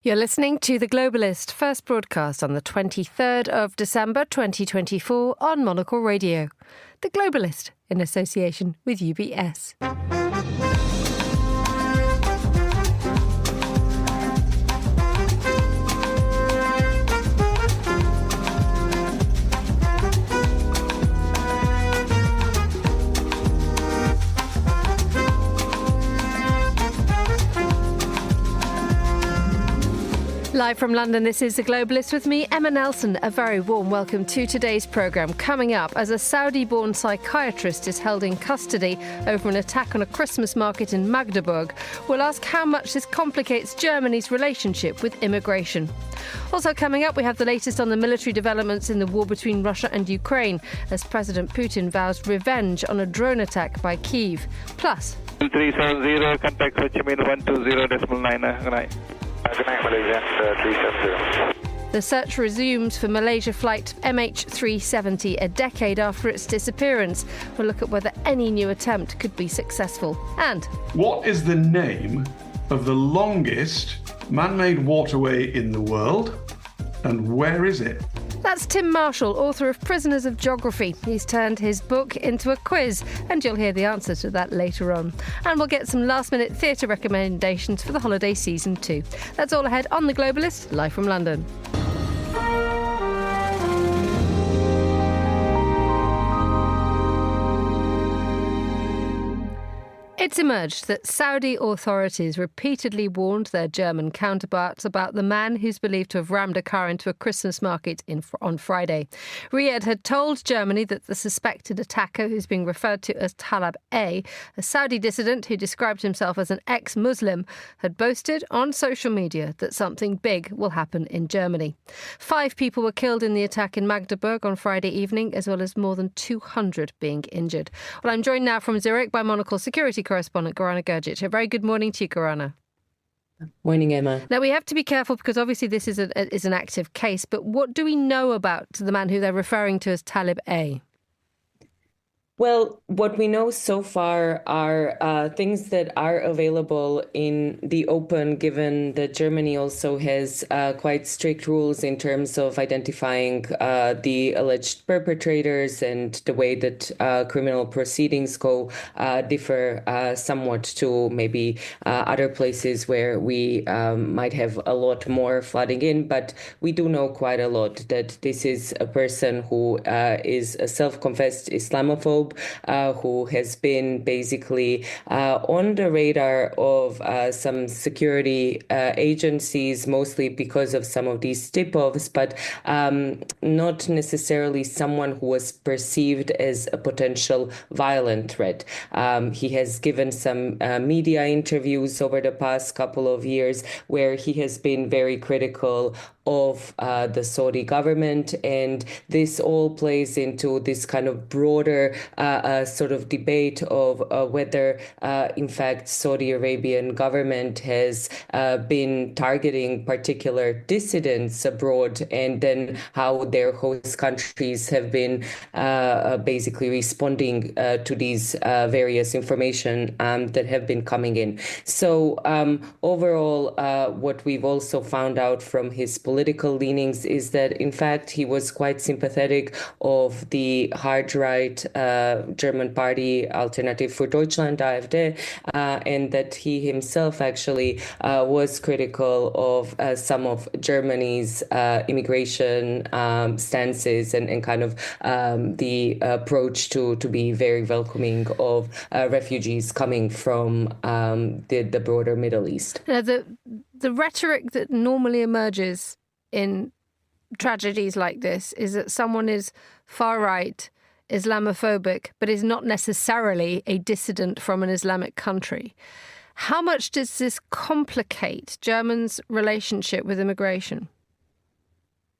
You're listening to The Globalist, first broadcast on the 23rd of December 2024 on Monocle Radio. The Globalist, in association with UBS. Live from London, this is The Globalist with me, Emma Nelson. A very warm welcome to today's programme. Coming up, as a Saudi-born psychiatrist is held in custody over an attack on a Christmas market in Magdeburg, we'll ask how much this complicates Germany's relationship with immigration. Also coming up, we have the latest on the military developments in the war between Russia and Ukraine, as President Putin vows revenge on a drone attack by Kyiv. Plus, 370, contact Ho Chi Minh 120.9. Right. Good night, Malaysia, 370. The search resumes for Malaysia flight MH370 a decade after its disappearance. We'll look at whether any new attempt could be successful. And what is the name of the longest man-made waterway in the world, and where is it? That's Tim Marshall, author of Prisoners of Geography. He's turned his book into a quiz, and you'll hear the answer to that later on. And we'll get some last-minute theatre recommendations for the holiday season too. That's all ahead on The Globalist, live from London. It's emerged that Saudi authorities repeatedly warned their German counterparts about the man who's believed to have rammed a car into a Christmas market on Friday. Riyadh had told Germany that the suspected attacker, who's being referred to as Talib A, a Saudi dissident who described himself as an ex-Muslim, had boasted on social media that something big will happen in Germany. 5 people were killed in the attack in Magdeburg on Friday evening, as well as more than 200 being injured. Well, I'm joined now from Zurich by Monocle security correspondent Gorana Gergic. A very good morning to you, Gorana. Morning, Emma. Now, we have to be careful because obviously this is an active case, but what do we know about the man who they're referring to as Talib A? Well, what we know so far are things that are available in the open, given that Germany also has quite strict rules in terms of identifying the alleged perpetrators, and the way that criminal proceedings go differ somewhat to maybe other places where we might have a lot more flooding in. But we do know quite a lot that this is a person who is a self-confessed Islamophobe, who has been basically on the radar of some security agencies, mostly because of some of these tip-offs, but not necessarily someone who was perceived as a potential violent threat. He has given some media interviews over the past couple of years where he has been very critical of the Saudi government, and this all plays into this kind of broader sort of debate of whether, in fact, Saudi Arabian government has been targeting particular dissidents abroad, and then how their host countries have been basically responding to these various information that have been coming in. So overall, what we've also found out from his political leanings is that, in fact, he was quite sympathetic of the hard-right German party Alternative für Deutschland, AfD, and that he himself actually was critical of some of Germany's immigration stances, and kind of the approach to be very welcoming of refugees coming from the broader Middle East. Now, the rhetoric that normally emerges in tragedies like this is that someone is far-right, Islamophobic, but is not necessarily a dissident from an Islamic country. How much does this complicate Germany's relationship with immigration?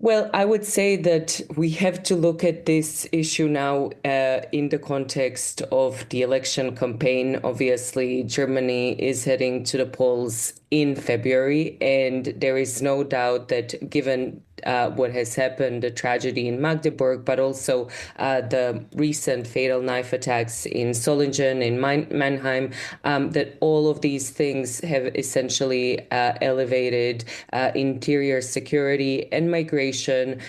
Well, I would say that we have to look at this issue now in the context of the election campaign. Obviously, Germany is heading to the polls in February, and there is no doubt that given what has happened, the tragedy in Magdeburg, but also the recent fatal knife attacks in Solingen, in Mannheim, that all of these things have essentially elevated interior security and migration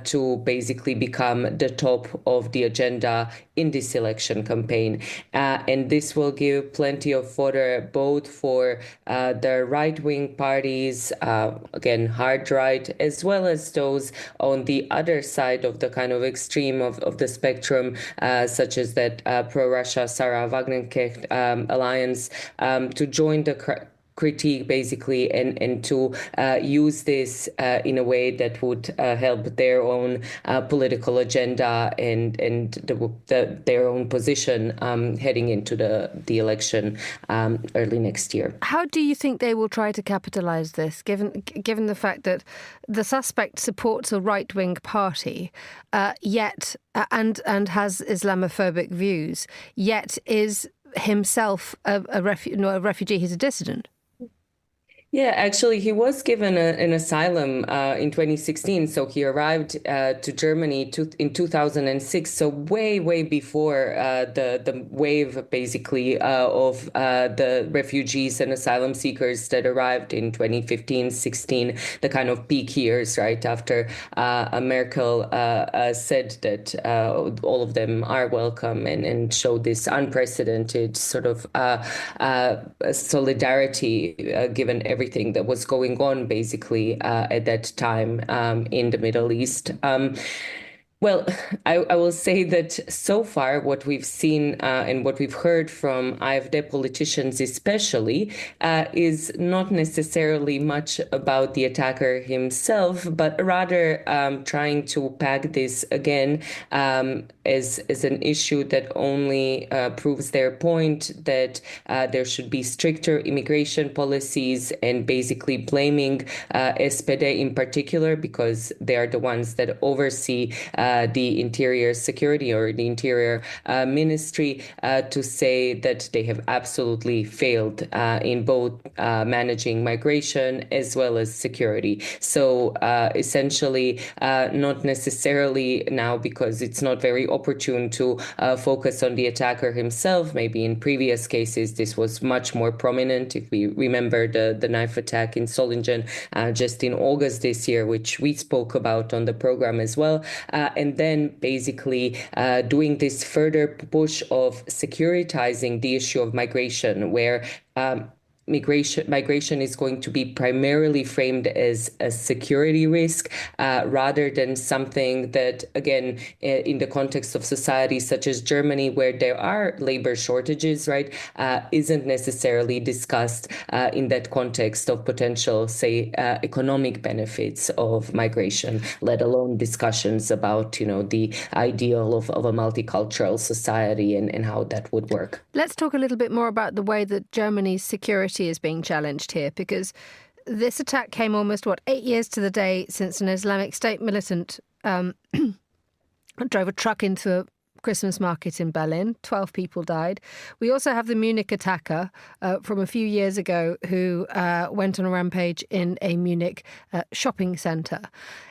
to basically become the top of the agenda in this election campaign. And this will give plenty of fodder both for the right-wing parties, again, hard right, as well as those on the other side of the kind of extreme of the spectrum, such as that pro-Russia Sarah Wagenknecht alliance, to join the critique basically and to use this in a way that would help their own political agenda and their own position heading into the election early next year. How do you think they will try to capitalize this, given the fact that the suspect supports a right-wing party, yet and has Islamophobic views, yet is himself a refugee? He's a dissident. Yeah, actually, he was given an asylum in 2016. So he arrived to Germany in 2006. So way before the wave, basically, of the refugees and asylum seekers that arrived in 2015, 16, the kind of peak years, right after Merkel said that all of them are welcome and showed this unprecedented sort of solidarity given everything that was going on basically at that time in the Middle East. Well, I will say that so far what we've seen and what we've heard from AfD politicians especially is not necessarily much about the attacker himself, but rather trying to peg this again as an issue that only proves their point that there should be stricter immigration policies, and basically blaming SPD in particular because they are the ones that oversee the interior security or the interior ministry to say that they have absolutely failed in both managing migration as well as security. So essentially, not necessarily now, because it's not very opportune to focus on the attacker himself. Maybe in previous cases, this was much more prominent. If we remember the knife attack in Solingen just in August this year, which we spoke about on the program as well. And then basically doing this further push of securitizing the issue of migration, where migration is going to be primarily framed as a security risk rather than something that, again, in the context of societies such as Germany, where there are labor shortages, right, isn't necessarily discussed in that context of potential, say, economic benefits of migration, let alone discussions about, the ideal of a multicultural society and how that would work. Let's talk a little bit more about the way that Germany's security is being challenged here, because this attack came almost, 8 years to the day since an Islamic State militant drove a truck into a Christmas market in Berlin. 12 people died. We also have the Munich attacker from a few years ago who went on a rampage in a Munich shopping centre.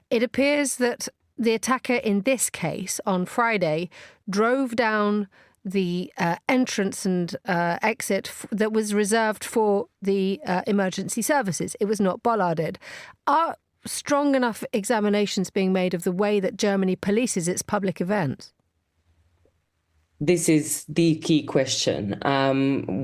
It appears that the attacker in this case on Friday drove down the entrance and exit that was reserved for the emergency services. It was not bollarded. Are strong enough examinations being made of the way that Germany polices its public events? This is the key question.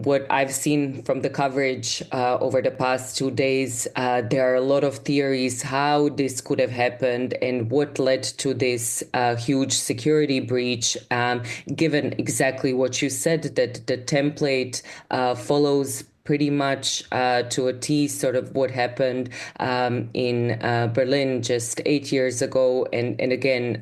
What I've seen from the coverage over the past 2 days, there are a lot of theories how this could have happened and what led to this huge security breach, given exactly what you said, that the template follows pretty much to a T sort of what happened in Berlin just 8 years ago. And again,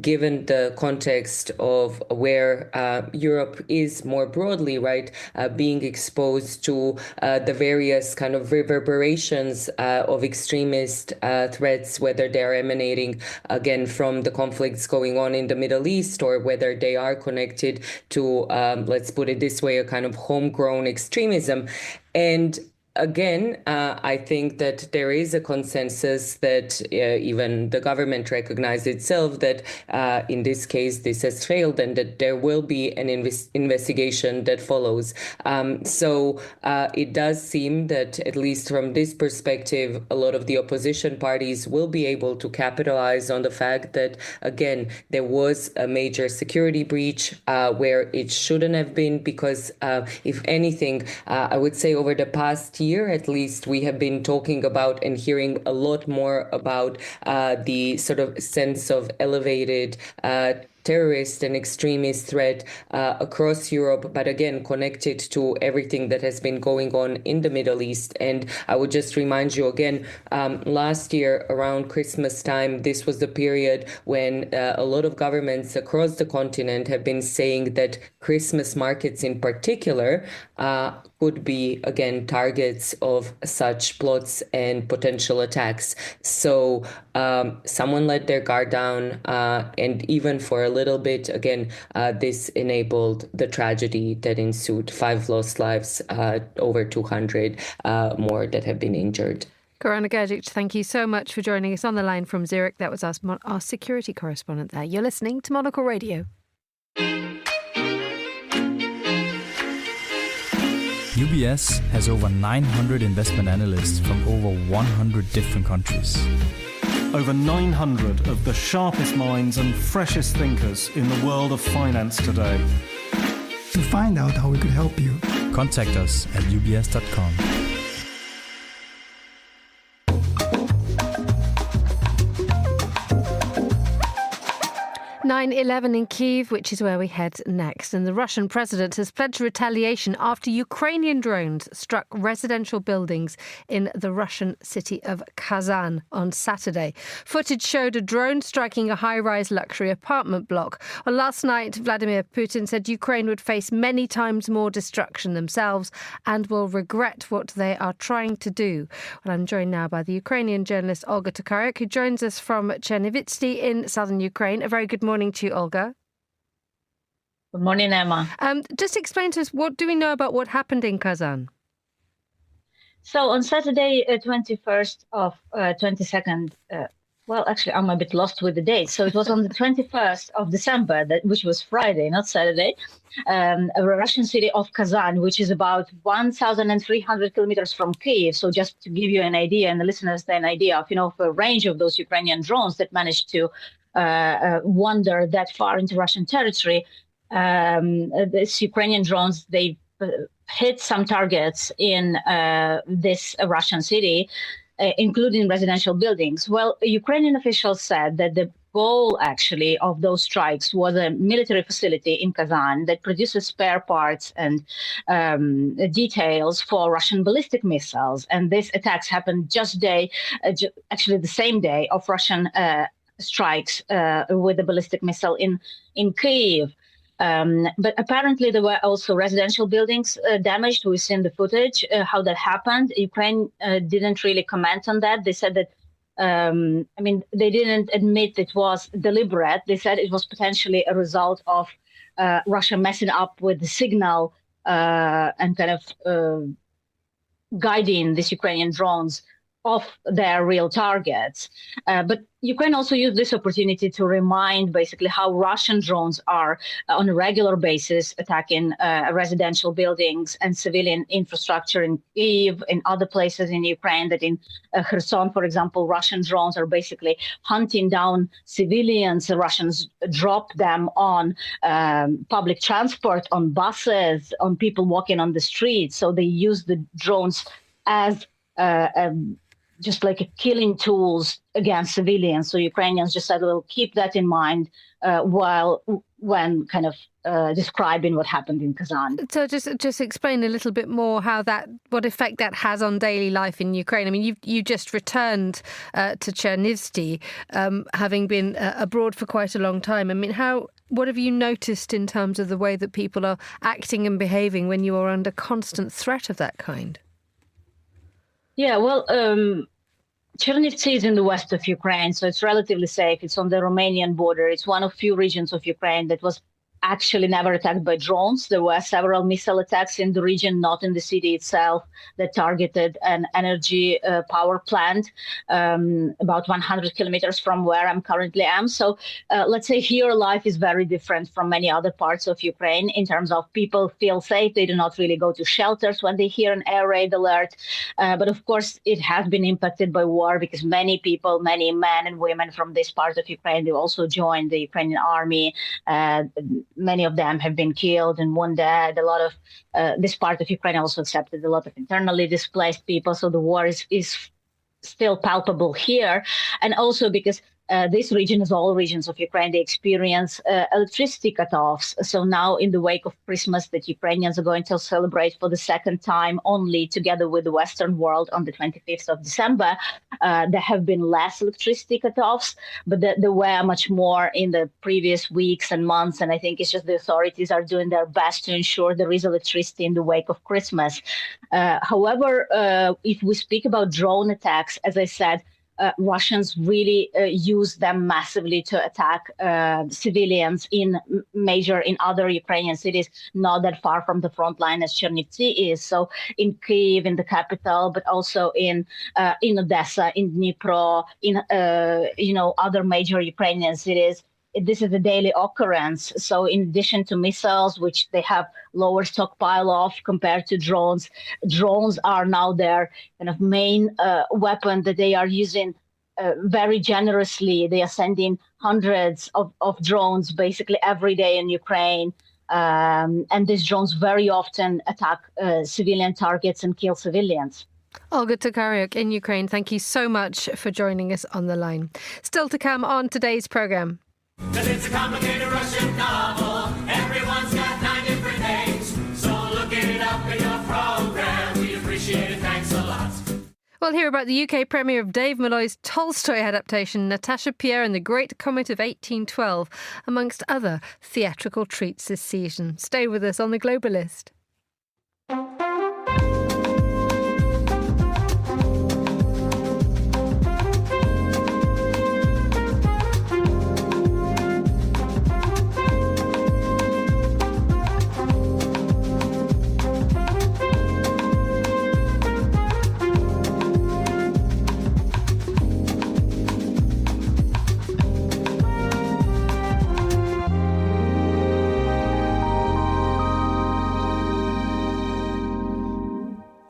given the context of where Europe is more broadly, right, being exposed to the various kind of reverberations of extremist threats, whether they're emanating, again, from the conflicts going on in the Middle East or whether they are connected to, let's put it this way, a kind of homegrown extremism. And Again, I think that there is a consensus that even the government recognized itself that in this case, this has failed and that there will be an investigation that follows. So it does seem that, at least from this perspective, a lot of the opposition parties will be able to capitalize on the fact that, again, there was a major security breach where it shouldn't have been, because if anything, I would say over the past year, at least, we have been talking about and hearing a lot more about the sort of sense of elevated terrorist and extremist threat across Europe, but again, connected to everything that has been going on in the Middle East. And I would just remind you again, last year around Christmas time, this was the period when a lot of governments across the continent have been saying that Christmas markets in particular could be, again, targets of such plots and potential attacks. So someone let their guard down, and even for a little bit, again, this enabled the tragedy that ensued. 5 lost lives, over 200 more that have been injured. Olga Tokariuk, thank you so much for joining us on the line from Zurich. That was our security correspondent there. You're listening to Monocle Radio. UBS has over 900 investment analysts from over 100 different countries. Over 900 of the sharpest minds and freshest thinkers in the world of finance today. To find out how we could help you, contact us at ubs.com. 9/11 in Kyiv, which is where we head next. And the Russian president has pledged retaliation after Ukrainian drones struck residential buildings in the Russian city of Kazan on Saturday. Footage showed a drone striking a high-rise luxury apartment block. Well, last night, Vladimir Putin said Ukraine would face many times more destruction themselves and will regret what they are trying to do. Well, I'm joined now by the Ukrainian journalist Olga Tokariuk, who joins us from Chernivtsi in southern Ukraine. A very good morning to you, Olga. Good morning, Emma. Just explain to us, what do we know about what happened in Kazan? So on Saturday, 21st of 22nd, well, actually, I'm a bit lost with the date. So it was on the 21st of December, which was Friday, not Saturday, a Russian city of Kazan, which is about 1,300 kilometers from Kyiv. So just to give you an idea, and the listeners an idea of, of a range of those Ukrainian drones that managed to wander that far into Russian territory. These Ukrainian drones, they hit some targets in this Russian city, including residential buildings. Well, Ukrainian officials said that the goal actually of those strikes was a military facility in Kazan that produces spare parts and details for Russian ballistic missiles. And these attacks happened actually the same day of Russian strikes with the ballistic missile in Kyiv. But apparently there were also residential buildings damaged. We've seen the footage, how that happened. Ukraine didn't really comment on that. They said that, they didn't admit it was deliberate. They said it was potentially a result of Russia messing up with the signal and kind of guiding these Ukrainian drones off their real targets. But Ukraine also used this opportunity to remind basically how Russian drones are on a regular basis attacking residential buildings and civilian infrastructure in Kyiv, in other places in Ukraine, that in Kherson, for example, Russian drones are basically hunting down civilians. The Russians drop them on public transport, on buses, on people walking on the streets. So they use the drones as just like killing tools against civilians. So Ukrainians just said, we'll keep that in mind when kind of describing what happened in Kazan. So just explain a little bit more what effect that has on daily life in Ukraine. I mean, you just returned to Chernivtsi, having been abroad for quite a long time. I mean, what have you noticed in terms of the way that people are acting and behaving when you are under constant threat of that kind? Yeah, well, Chernivtsi is in the west of Ukraine, so it's relatively safe. It's on the Romanian border. It's one of few regions of Ukraine that was actually never attacked by drones. There were several missile attacks in the region, not in the city itself, that targeted an energy power plant about 100 kilometers from where I'm currently am. So let's say here life is very different from many other parts of Ukraine in terms of people feel safe. They do not really go to shelters when they hear an air raid alert. But of course, it has been impacted by war because many people, many men and women from this part of Ukraine, they also joined the Ukrainian army. Many of them have been killed and wounded. A lot of this part of Ukraine also accepted a lot of internally displaced people. So the war is still palpable here. And also because this region, as all regions of Ukraine, they experience electricity cutoffs. So now in the wake of Christmas that Ukrainians are going to celebrate for the second time only together with the Western world on the 25th of December, there have been less electricity cutoffs, but there were much more in the previous weeks and months. And I think it's just the authorities are doing their best to ensure there is electricity in the wake of Christmas. However, if we speak about drone attacks, as I said, Russians really use them massively to attack civilians in other Ukrainian cities, not that far from the front line as Chernivtsi is. So in Kyiv, in the capital, but also in Odessa, in Dnipro, in other major Ukrainian cities. This is a daily occurrence. So in addition to missiles, which they have lower stockpile of compared to drones are now their kind of main weapon that they are using very generously. They are sending hundreds of drones basically every day in Ukraine. And these drones very often attack civilian targets and kill civilians. Olga Tokariuk in Ukraine, thank you so much for joining us on the line. Still to come on today's programme. 'Cause it's a complicated Russian novel. Everyone's got 9 different names. So look it up in your program. We appreciate it. Thanks a lot. We'll hear about the UK premiere of Dave Malloy's Tolstoy adaptation, Natasha Pierre and the Great Comet of 1812, amongst other theatrical treats this season. Stay with us on The Globalist.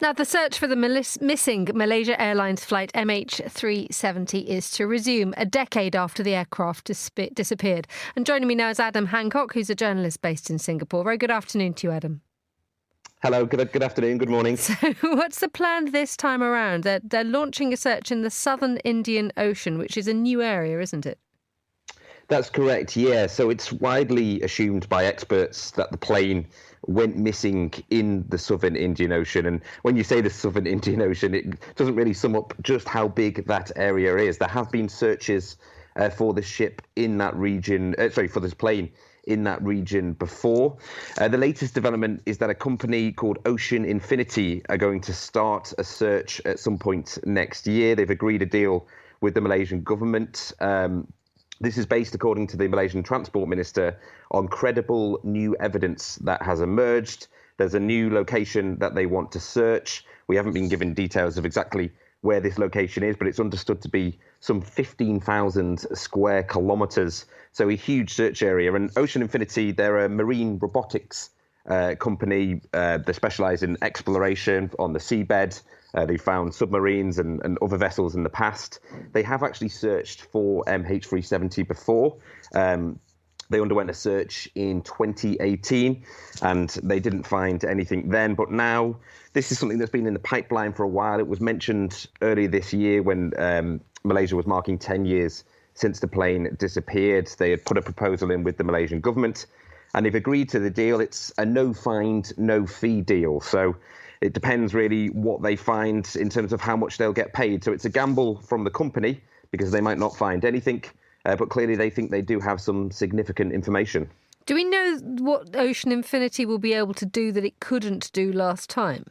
Now, the search for the missing Malaysia Airlines flight MH370 is to resume a decade after the aircraft disappeared. And joining me now is Adam Hancock, who's a journalist based in Singapore. Very good afternoon to you, Adam. Hello, good afternoon, good morning. So what's the plan this time around? They're launching a search in the southern Indian Ocean, which is a new area, isn't it? That's correct, yeah. So it's widely assumed by experts that the plane went missing in the southern Indian Ocean. And when you say the southern Indian Ocean, it doesn't really sum up just how big that area is. There have been searches for the ship in that region, for this plane in that region before. The latest development is that a company called Ocean Infinity are going to start a search at some point next year. They've agreed a deal with the Malaysian government. This is based, according to the Malaysian Transport Minister, on credible new evidence that has emerged. There's a new location that they want to search. We haven't been given details of exactly where this location is, but it's understood to be some 15,000 square kilometres, so a huge search area. And Ocean Infinity, they're a marine robotics company. They specialise in exploration on the seabed. They found submarines and other vessels in the past. They have actually searched for MH370 before. They underwent a search in 2018 and they didn't find anything then. But now this is something that's been in the pipeline for a while. It was mentioned earlier this year when Malaysia was marking 10 years since the plane disappeared. They had put a proposal in with the Malaysian government and they've agreed to the deal. It's a no find, no fee deal. So it depends really what they find in terms of how much they'll get paid. So it's a gamble from the company because they might not find anything, but clearly they think they do have some significant information. Do we know what Ocean Infinity will be able to do that it couldn't do last time?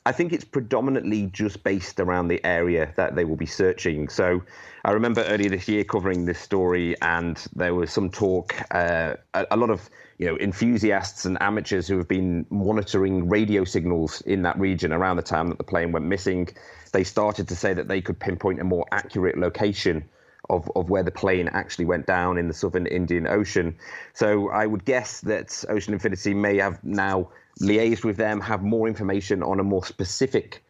I think it's predominantly just based around the area that they will be searching. So I remember earlier this year covering this story, and there was some talk, a lot of enthusiasts and amateurs who have been monitoring radio signals in that region around the time that the plane went missing. They started to say that they could pinpoint a more accurate location of where the plane actually went down in the southern Indian Ocean. So I would guess that Ocean Infinity may have now liaised with them, have more information on a more specific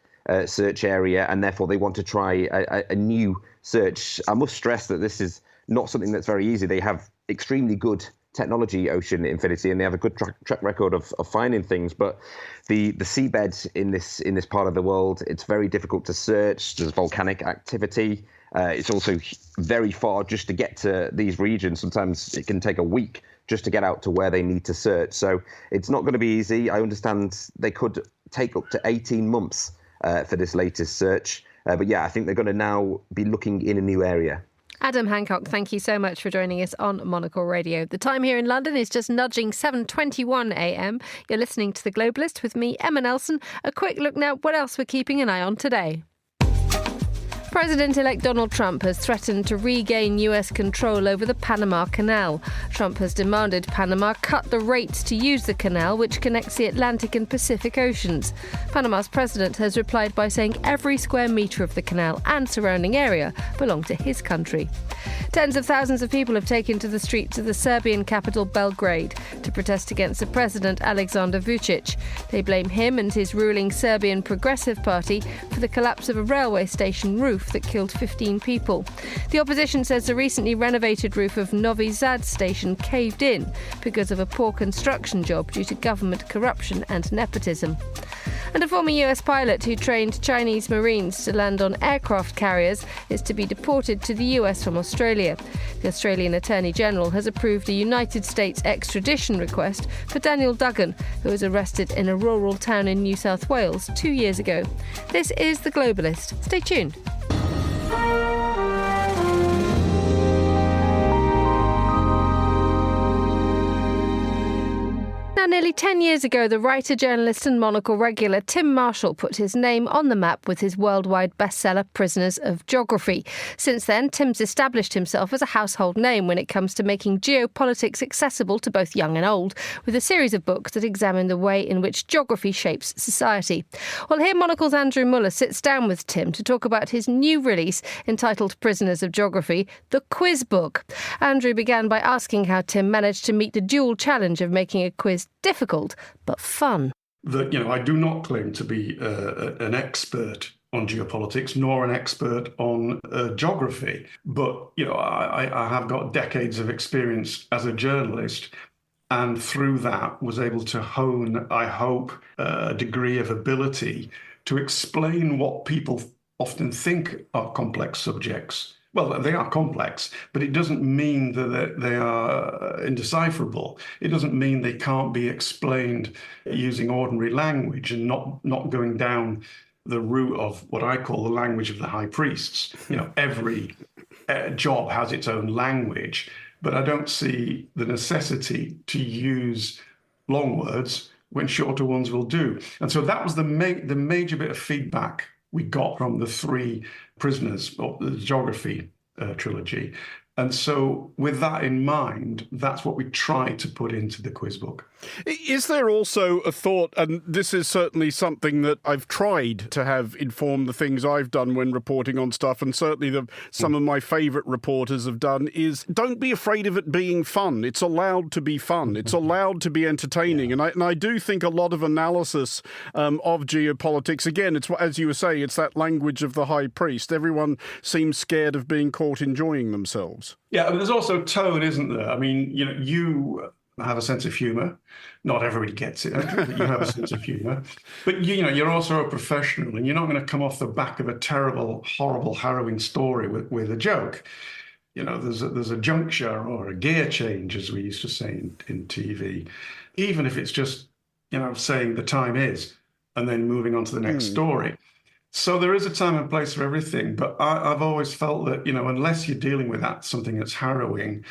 search area, and therefore they want to try a new search. I must stress that this is not something that's very easy. They have extremely good technology, Ocean Infinity, and they have a good track record of finding things. But the seabed in this part of the world, it's very difficult to search. There's volcanic activity. It's also very far just to get to these regions. Sometimes it can take a week just to get out to where they need to search. So it's not going to be easy. I understand they could take up to 18 months for this latest search. But yeah, I think they're going to now be looking in a new area. Adam Hancock, thank you so much for joining us on Monocle Radio. The time here in London is just nudging 7:21 a.m. You're listening to The Globalist with me, Emma Nelson. A quick look now what else we're keeping an eye on today. President-elect Donald Trump has threatened to regain US control over the Panama Canal. Trump has demanded Panama cut the rates to use the canal, which connects the Atlantic and Pacific Oceans. Panama's president has replied by saying every square metre of the canal and surrounding area belong to his country. Tens of thousands of people have taken to the streets of the Serbian capital Belgrade to protest against the president Aleksandar Vučić. They blame him and his ruling Serbian Progressive Party for the collapse of a railway station roof that killed 15 people. The opposition says the recently renovated roof of Novi Sad station caved in because of a poor construction job due to government corruption and nepotism. And a former US pilot who trained Chinese Marines to land on aircraft carriers is to be deported to the US from Australia. The Australian Attorney General has approved a United States extradition request for Daniel Duggan, who was arrested in a rural town in New South Wales 2 years ago. This is The Globalist. Stay tuned. Now, nearly 10 years ago, the writer, journalist and Monocle regular Tim Marshall put his name on the map with his worldwide bestseller Prisoners of Geography. Since then, Tim's established himself as a household name when it comes to making geopolitics accessible to both young and old, with a series of books that examine the way in which geography shapes society. Well, here Monocle's Andrew Mueller sits down with Tim to talk about his new release entitled Prisoners of Geography, the quiz book. Andrew began by asking how Tim managed to meet the dual challenge of making a quiz difficult but fun. I do not claim to be an expert on geopolitics nor an expert on geography, but I have got decades of experience as a journalist, and through that was able to hone, I hope, a degree of ability to explain what people often think are complex subjects. Well, they are complex, but it doesn't mean that they are indecipherable. It doesn't mean they can't be explained using ordinary language and not going down the route of what I call the language of the high priests. Every job has its own language, but I don't see the necessity to use long words when shorter ones will do. And so that was the major bit of feedback we got from the three prisoners of the geography trilogy. And so with that in mind, that's what we tried to put into the quiz book. Is there also a thought, and this is certainly something that I've tried to have inform the things I've done when reporting on stuff, and certainly some of my favourite reporters have done, is don't be afraid of it being fun. It's allowed to be fun. It's allowed to be entertaining. Yeah. And I do think a lot of analysis of geopolitics, again, it's as you were saying, it's that language of the high priest. Everyone seems scared of being caught enjoying themselves. Yeah, but there's also tone, isn't there? I mean, you have a sense of humour. Not everybody gets it, but you have a sense of humour. But you're also a professional, and you're not going to come off the back of a terrible, horrible, harrowing story with a joke. There's a juncture or a gear change, as we used to say in TV, even if it's just saying the time is and then moving on to the next story. So there is a time and place for everything, but I've always felt that, unless you're dealing with something that's harrowing,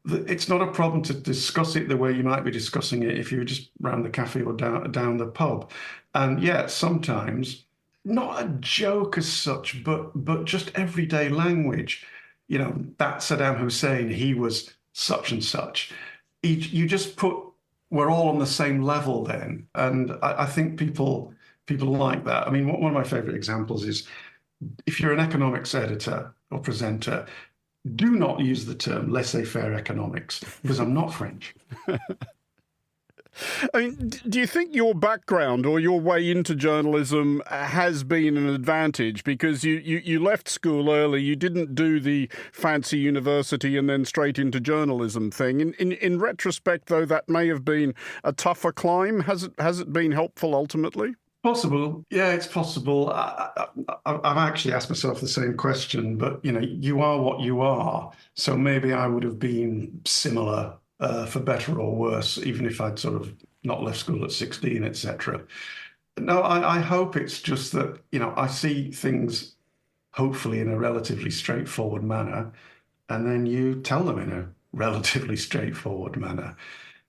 it's not a problem to discuss it the way you might be discussing it if you were just round the cafe or down the pub. And yet sometimes, not a joke as such, but just everyday language. You know, that Saddam Hussein, he was such and such. You just put, we're all on the same level then. And I think people like that. I mean, one of my favorite examples is if you're an economics editor or presenter, do not use the term laissez-faire economics, because I'm not French. I mean, do you think your background or your way into journalism has been an advantage? Because you left school early, you didn't do the fancy university and then straight into journalism thing. In retrospect, though, that may have been a tougher climb. Has it been helpful ultimately? Possible. Yeah, it's possible. I've actually asked myself the same question, but, you know, you are what you are. So maybe I would have been similar, for better or worse, even if I'd sort of not left school at 16, etc. No, I hope it's just that, you know, I see things hopefully in a relatively straightforward manner, and then you tell them in a relatively straightforward manner.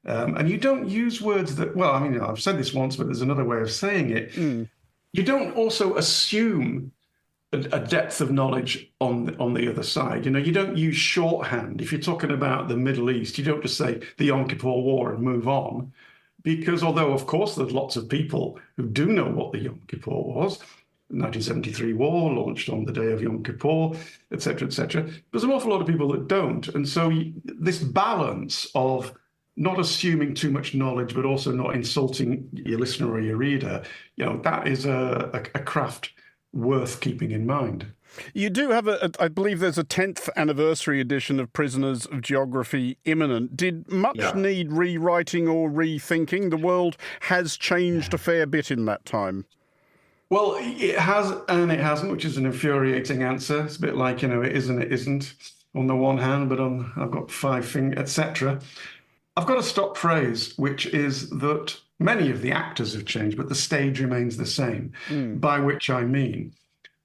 And you don't use words that, well, I mean, I've said this once, but there's another way of saying it. You don't also assume a depth of knowledge on the other side. You know, you don't use shorthand. If you're talking about the Middle East, you don't just say the Yom Kippur War and move on. Because although, of course, there's lots of people who do know what the Yom Kippur was, the 1973 war launched on the day of Yom Kippur, etc., etc., there's an awful lot of people that don't. And so this balance of not assuming too much knowledge, but also not insulting your listener or your reader, you know, that is a craft worth keeping in mind. You do have I believe there's a 10th anniversary edition of Prisoners of Geography imminent. Did much need rewriting or rethinking? The world has changed a fair bit in that time. Well, it has and it hasn't, which is an infuriating answer. It's a bit like, you know, it is and it isn't on the one hand, but I've got 5 fingers, etc. I've got a stock phrase, which is that many of the actors have changed, but the stage remains the same, by which I mean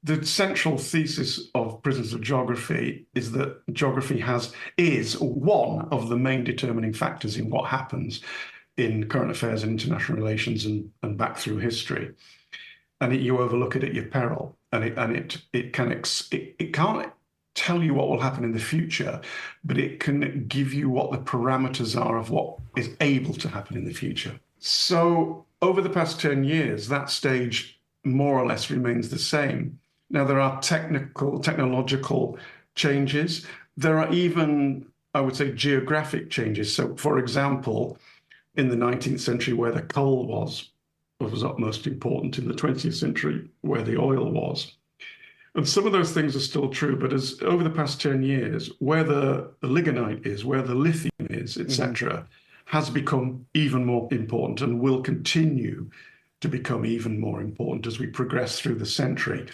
the central thesis of Prisoners of Geography is that geography is one of the main determining factors in what happens in current affairs and international relations and back through history. And you overlook it at your peril, and it can't tell you what will happen in the future, but it can give you what the parameters are of what is able to happen in the future. So over the past 10 years, that stage more or less remains the same. Now, there are technological changes. There are even, I would say, geographic changes. So, for example, in the 19th century, where the coal was utmost important, in the 20th century, where the oil was. And some of those things are still true, but as over the past 10 years, where the lignite is, where the lithium is, etc., has become even more important and will continue to become even more important as we progress through the century.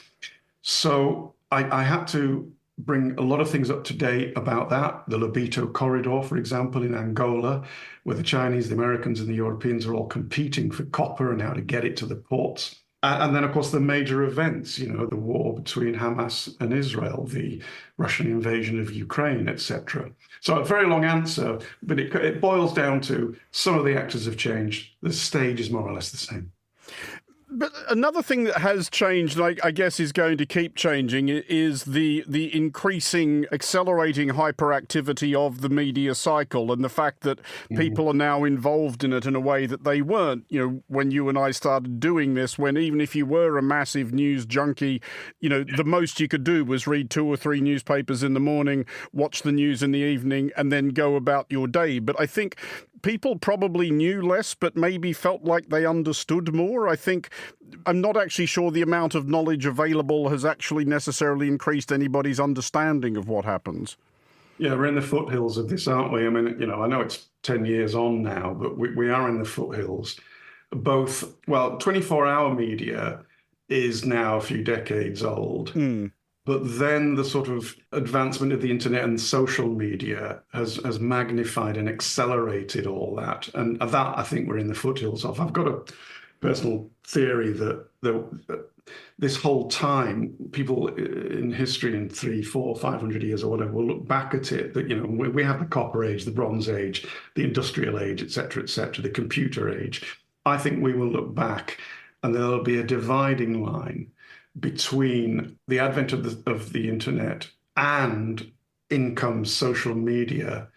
So I had to bring a lot of things up to date about that. The Lobito Corridor, for example, in Angola, where the Chinese, the Americans, and the Europeans are all competing for copper and how to get it to the ports. And then, of course, the major events, you know, the war between Hamas and Israel, the Russian invasion of Ukraine, etc. So a very long answer, but it boils down to some of the actors have changed. The stage is more or less the same. But another thing that has changed, and I guess is going to keep changing, is the increasing, accelerating hyperactivity of the media cycle and the fact that people are now involved in it in a way that they weren't, you know, when you and I started doing this, when even if you were a massive news junkie, you know, the most you could do was read 2 or 3 newspapers in the morning, watch the news in the evening, and then go about your day. But I think people probably knew less, but maybe felt like they understood more. I think I'm not actually sure the amount of knowledge available has actually necessarily increased anybody's understanding of what happens. Yeah, we're in the foothills of this, aren't we? I mean, you know, I know it's 10 years on now, but we are in the foothills. 24-hour media is now a few decades old. But then the sort of advancement of the internet and social media has magnified and accelerated all that. And that, I think, we're in the foothills of. I've got a personal theory that this whole time, people in history in 300, 400, 500 years or whatever will look back at it that, we have the Copper Age, the Bronze Age, the Industrial Age, et cetera, the Computer Age. I think we will look back and there'll be a dividing line between the advent of the internet and income, social media,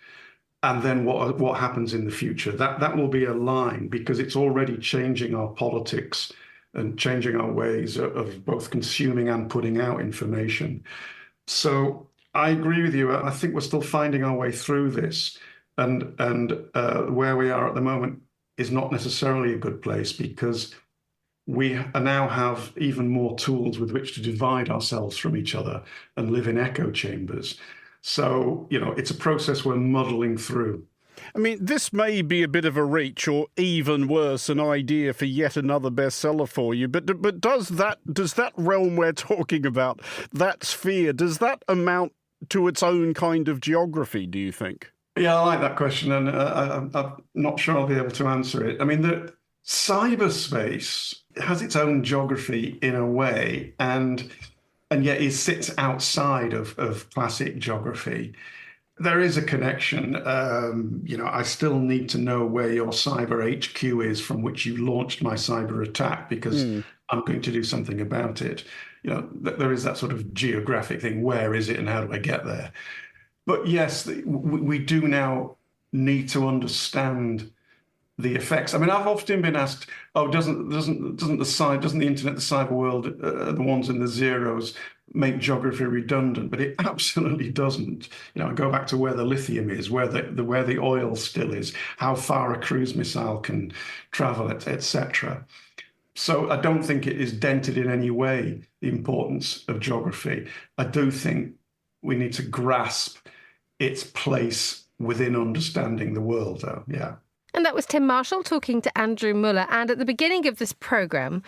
and then what happens in the future. That will be a line, because it's already changing our politics and changing our ways of both consuming and putting out information. So I agree with you. I think we're still finding our way through this, and where we are at the moment is not necessarily a good place, because we now have even more tools with which to divide ourselves from each other and live in echo chambers. So, it's a process we're muddling through. I mean, this may be a bit of a reach, or even worse, an idea for yet another bestseller for you. But does that realm we're talking about, that sphere, does that amount to its own kind of geography, do you think? Yeah, I like that question, and I'm not sure I'll be able to answer it. I mean, the cyberspace has its own geography in a way, and yet it sits outside of classic geography. There is a connection. I still need to know where your cyber HQ is from which you launched my cyber attack, because I'm going to do something about it. There is that sort of geographic thing. Where is it and how do I get there? But yes, we do now need to understand the effects. I mean, I've often been asked, doesn't the internet, the cyber world, the ones and the zeros, make geography redundant? But it absolutely doesn't. I go back to where the lithium is, where the oil still is, how far a cruise missile can travel, etc. So I don't think it is dented in any way the importance of geography. I do think we need to grasp its place within understanding the world, though. Yeah. And that was Tim Marshall talking to Andrew Mueller. And at the beginning of this programme,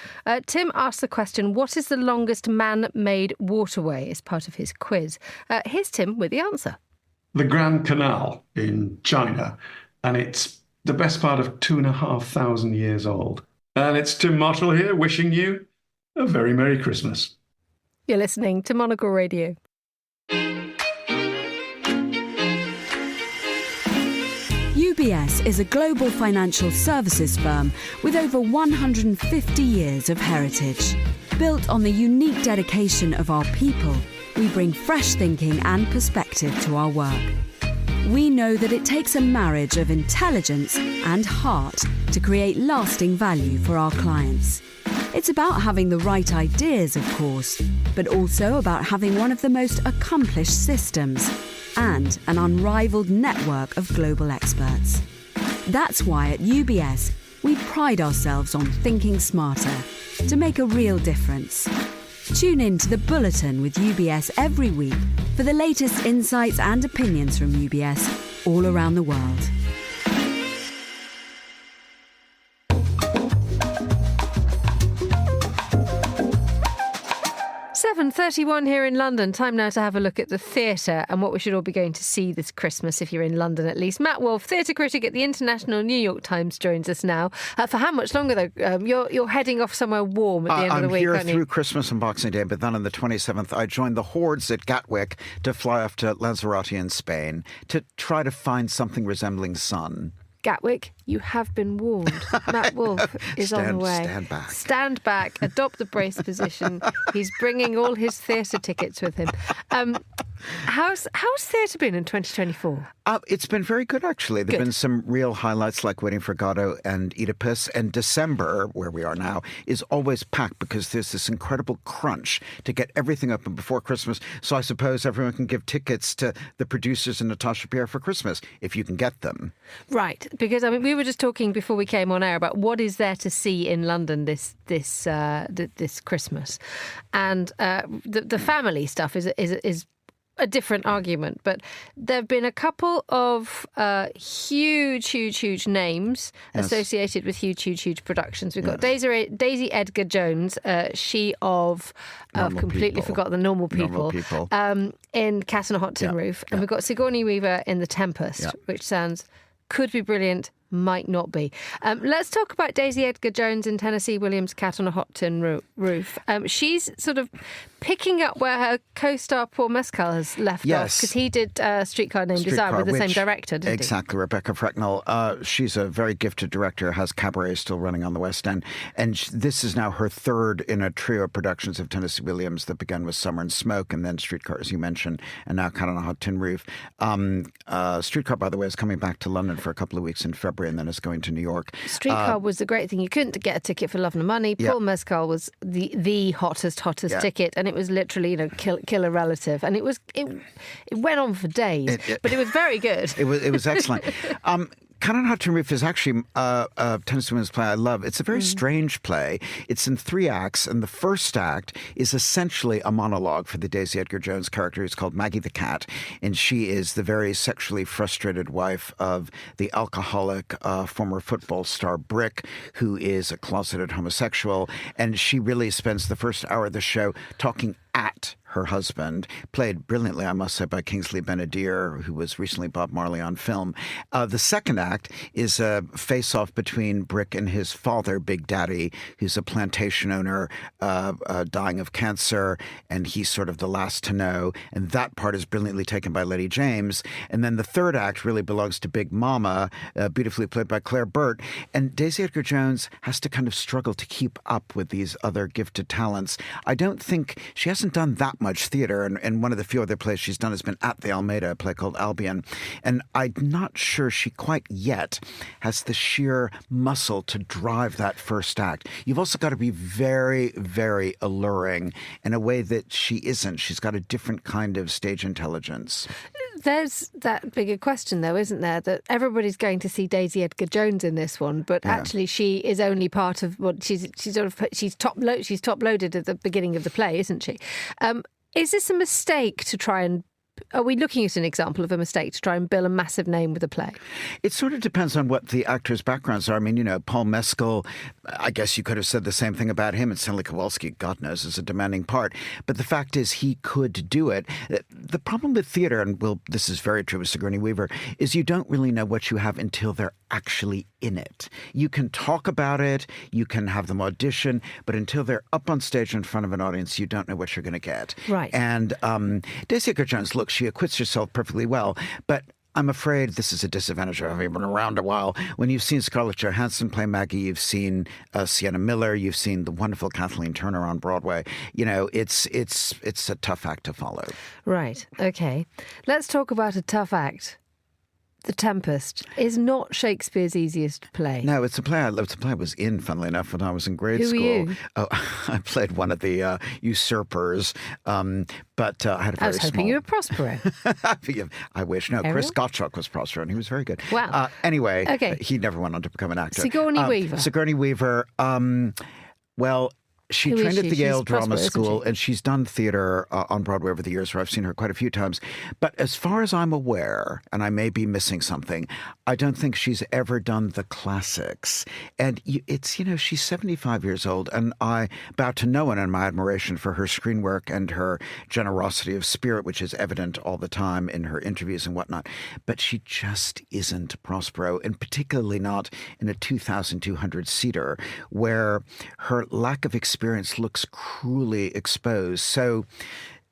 Tim asked the question, what is the longest man-made waterway, as part of his quiz? Here's Tim with the answer. The Grand Canal in China, and it's the best part of 2,500 years old. And it's Tim Marshall here, wishing you a very Merry Christmas. You're listening to Monocle Radio. UBS is a global financial services firm with over 150 years of heritage. Built on the unique dedication of our people, we bring fresh thinking and perspective to our work. We know that it takes a marriage of intelligence and heart to create lasting value for our clients. It's about having the right ideas, of course, but also about having one of the most accomplished systems and an unrivaled network of global experts. That's why at UBS, we pride ourselves on thinking smarter to make a real difference. Tune in to The Bulletin with UBS every week for the latest insights and opinions from UBS all around the world. 7:31 here in London. Time now to have a look at the theatre and what we should all be going to see this Christmas, if you're in London at least. Matt Wolfe, theatre critic at the International New York Times, joins us now. For how much longer, though? You're heading off somewhere warm at the end of the week, aren't you? I'm here through Christmas and Boxing Day, but then on the 27th I joined the hordes at Gatwick to fly off to Lanzarote in Spain to try to find something resembling sun. Gatwick, you have been warned. Matt Wolfe is on the way. Stand back. Stand back. Adopt the brace position. He's bringing all his theatre tickets with him. How's theatre been in 2024? It's been very good, actually. There have been some real highlights like Waiting for Godot and Oedipus. And December, where we are now, is always packed because there's this incredible crunch to get everything open before Christmas. So I suppose everyone can give tickets to the producers and Natasha Pierre for Christmas, if you can get them. Right, because I mean, we were just talking before we came on air about what is there to see in London this Christmas, and the family stuff is a different argument, but there have been a couple of huge names associated with huge productions. We've got Daisy Edgar Jones, she of I've completely forgot the Normal People. In Cat on a Hot Tin Roof, and we've got Sigourney Weaver in The Tempest, which could be brilliant, might not be. Let's talk about Daisy Edgar Jones in Tennessee Williams' Cat on a Hot Tin Roof. She's sort of picking up where her co-star Paul Mescal has left off, because he did Streetcar Named Desire with the same director, didn't he? Exactly, Rebecca Frecknell. She's a very gifted director, has Cabaret still running on the West End, and this is now her third in a trio of productions of Tennessee Williams that began with Summer and Smoke, and then Streetcar, as you mentioned, and now Cat on a Hot Tin Roof. Streetcar, by the way, is coming back to London for a couple of weeks in February, and then it's going to New York. Streetcar was the great thing. You couldn't get a ticket for love nor money. Paul Mescal was the hottest ticket, and it was literally, kill a relative, and it went on for days, but it was very good. It was excellent. Cat on a Hot Tin Roof is actually a Tennessee Williams play I love. It's a very strange play. It's in 3 acts, and the first act is essentially a monologue for the Daisy Edgar Jones character, who's called Maggie the Cat, and she is the very sexually frustrated wife of the alcoholic former football star Brick, who is a closeted homosexual, and she really spends the first hour of the show talking at her husband, played brilliantly, I must say, by Kingsley Ben-Adir, who was recently Bob Marley on film. The second act is a face-off between Brick and his father, Big Daddy, who's a plantation owner dying of cancer, and he's sort of the last to know. And that part is brilliantly taken by Letty James. And then the third act really belongs to Big Mama, beautifully played by Claire Burt. And Daisy Edgar Jones has to kind of struggle to keep up with these other gifted talents. I don't think she hasn't done that much theater, and one of the few other plays she's done has been at the Almeida, a play called Albion. And I'm not sure she quite yet has the sheer muscle to drive that first act. You've also got to be very, very alluring in a way that she isn't. She's got a different kind of stage intelligence. There's that bigger question, though, isn't there? That everybody's going to see Daisy Edgar Jones in this one, but actually she is only part of what she's top loaded at the beginning of the play, isn't she? Is this a mistake to try and... Are we looking at an example of a mistake to try and bill a massive name with a play? It sort of depends on what the actors' backgrounds are. I mean, Paul Mescal, I guess you could have said the same thing about him. And Stanley Kowalski, God knows, is a demanding part. But the fact is he could do it. The problem with theater, and this is very true with Sigourney Weaver, is you don't really know what you have until they're actually in it. You can talk about it, you can have them audition, but until they're up on stage in front of an audience, you don't know what you're going to get. Right. And Daisy Edgar Jones, look, she acquits herself perfectly well, but I'm afraid this is a disadvantage of having been around a while. When you've seen Scarlett Johansson play Maggie, you've seen Sienna Miller, you've seen the wonderful Kathleen Turner on Broadway. It's a tough act to follow. Right. Okay. Let's talk about a tough act. The Tempest is not Shakespeare's easiest play. No, it's a play I was in, funnily enough, when I was in grade school. Who were you? Oh, I played one of the usurpers, but I had a very I was hoping you were Prospero. I wish. No, Ariel? Chris Gottschalk was Prospero, and he was very good. Wow. Anyway, okay. He never went on to become an actor. Sigourney Weaver. Sigourney Weaver, well... She trained at the Yale Drama School, and she's done theater on Broadway over the years, where I've seen her quite a few times. But as far as I'm aware, and I may be missing something, I don't think she's ever done the classics. And she's 75 years old, and I bow to no one in my admiration for her screen work and her generosity of spirit, which is evident all the time in her interviews and whatnot. But she just isn't Prospero, and particularly not in a 2,200-seater, where her lack of experience looks cruelly exposed. So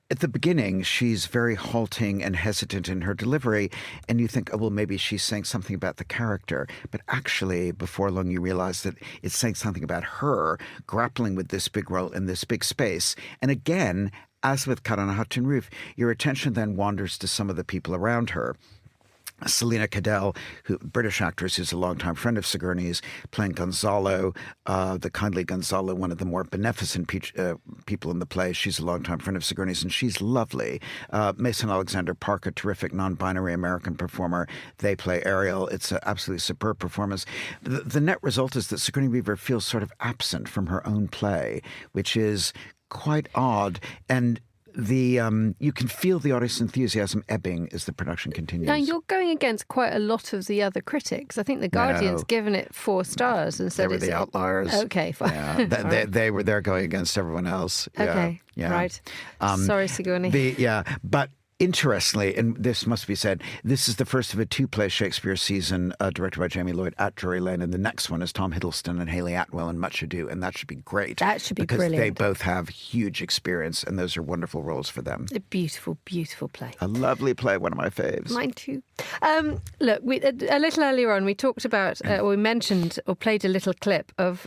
at the beginning, she's very halting and hesitant in her delivery, and you think, oh, well, maybe she's saying something about the character. But actually, before long, you realize that it's saying something about her grappling with this big role in this big space. And again, as with Cat on a Hot Tin Roof, your attention then wanders to some of the people around her. Selena Cadell, British actress who's a longtime friend of Sigourney's, playing Gonzalo, the kindly Gonzalo, one of the more beneficent people in the play. She's a longtime friend of Sigourney's, and she's lovely. Mason Alexander Park, a terrific non-binary American performer. They play Ariel. It's an absolutely superb performance. The net result is that Sigourney Weaver feels sort of absent from her own play, which is quite odd. And you can feel the audience enthusiasm ebbing as the production continues. Now, you're going against quite a lot of the other critics. I think The Guardian's given it 4 stars and said they were the outliers. Okay, fine. Yeah, they're going against everyone else. Okay, yeah. right. Sorry, Sigourney. But Interestingly, and this must be said, this is the first of a two-play Shakespeare season directed by Jamie Lloyd at Drury Lane, and the next one is Tom Hiddleston and Hayley Atwell in Much Ado, and that should be great. That should be because brilliant. They both have huge experience, and those are wonderful roles for them. A beautiful, beautiful play. A lovely play, one of my faves. Mine too. Look, a little earlier on, we talked about, or we mentioned, or played a little clip of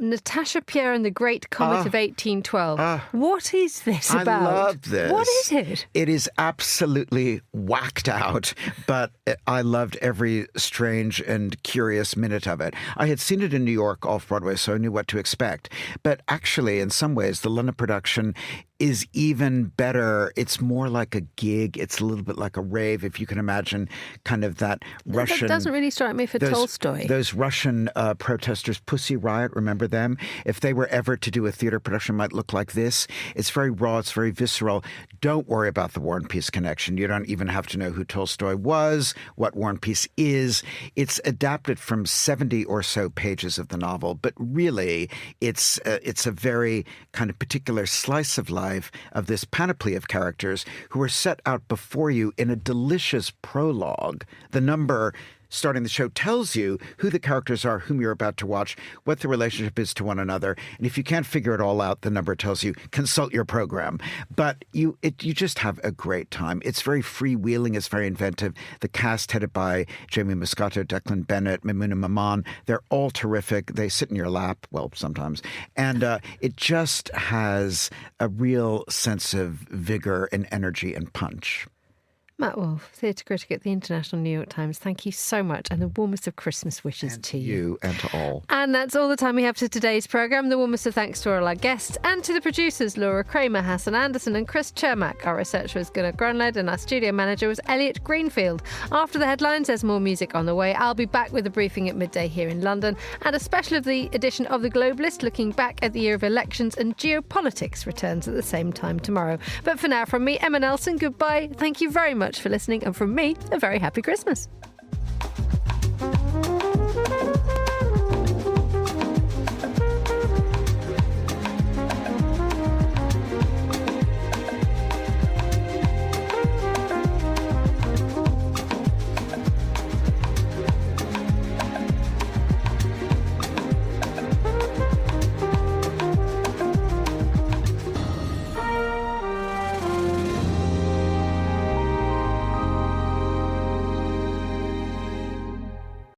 Natasha Pierre and the Great Comet of 1812. What is this about? I love this. What is it? It is absolutely whacked out, but I loved every strange and curious minute of it. I had seen it in New York off-Broadway, so I knew what to expect. But actually, in some ways, the London production is even better. It's more like a gig. It's a little bit like a rave, if you can imagine kind of that Russian... That doesn't really strike me for Tolstoy. Those Russian protesters, Pussy Riot, remember them? If they were ever to do a theater production, it might look like this. It's very raw. It's very visceral. Don't worry about the War and Peace connection. You don't even have to know who Tolstoy was, what War and Peace is. It's adapted from 70 or so pages of the novel, but really it's a very kind of particular slice of life of this panoply of characters who are set out before you in a delicious prologue. The number starting the show tells you who the characters are, whom you're about to watch, what the relationship is to one another. And if you can't figure it all out, the number tells you, consult your program. But you just have a great time. It's very freewheeling. It's very inventive. The cast headed by Jamie Moscato, Declan Bennett, Mimuna Maman, they're all terrific. They sit in your lap, well, sometimes. And it just has a real sense of vigor and energy and punch. Matt Wolfe, theatre critic at the International New York Times, thank you so much, and the warmest of Christmas wishes to you. And to all. And that's all the time we have for today's programme. The warmest of thanks to all our guests and to the producers, Laura Kramer, Hassan Anderson and Chris Chermak. Our researcher was Gunnar Grunled and our studio manager was Elliot Greenfield. After the headlines, there's more music on the way. I'll be back with a briefing at midday here in London and a special of the edition of The Globalist looking back at the year of elections, and geopolitics returns at the same time tomorrow. But for now, from me, Emma Nelson, goodbye. Thank you very much for listening, and from me, a very happy Christmas.